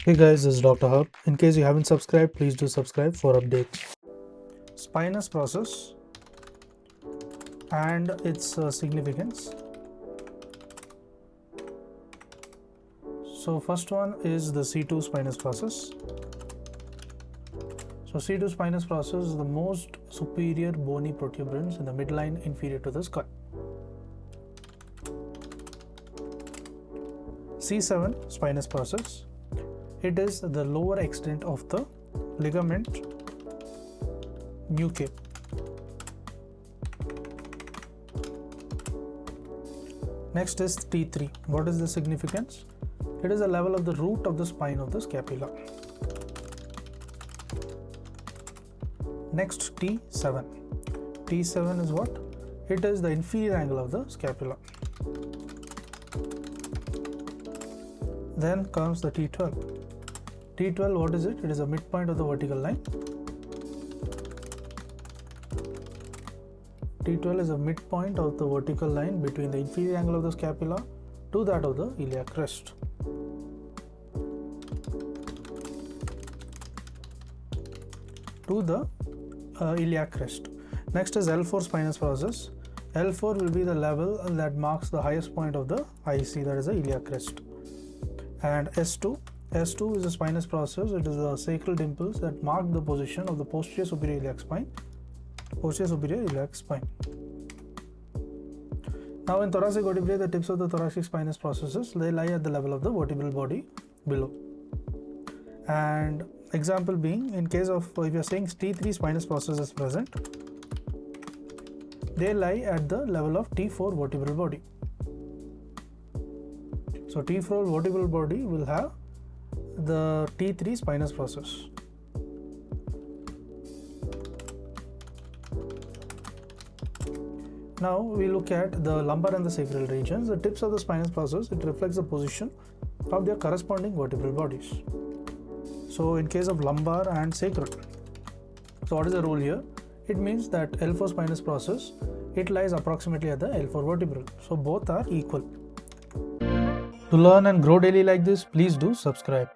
Hey guys, this is Dr. Hub. In case you haven't subscribed, please do subscribe for updates. Spinous process and its significance. So first one is the C2 spinous process. So C2 spinous process is the most superior bony protuberance in the midline inferior to the skull. C7 spinous process. It is the lower extent of the ligament nuchae. Next is T3. What is the significance? It is the level of the root of the spine of the scapula. Next, T7. T7 is what? It is the inferior angle of the scapula. Then comes the T12. T12, what is it? It is the midpoint of the vertical line. T12 is a midpoint of the vertical line between the inferior angle of the scapula to that of the iliac crest. To the iliac crest. Next is L4 spinous process. L4 will be the level that marks the highest point of the IC, that is the iliac crest. And S2 is a spinous process. It is the sacral dimples that mark the position of the posterior superior iliac spine. Now in thoracic vertebrae, the tips of the thoracic spinous processes, they lie at the level of the vertebral body below. And example being, in case of, if you are saying T3 spinous process is present, they lie at the level of T4 vertebral body. So T4 vertebral body will have the T3 spinous process. Now we look at the lumbar and the sacral regions. The tips of the spinous process, it reflects the position of their corresponding vertebral bodies. So in case of lumbar and sacral, so what is the rule here? It means that L4 spinous process, it lies approximately at the L4 vertebral. So both are equal. To learn and grow daily like this, please do subscribe.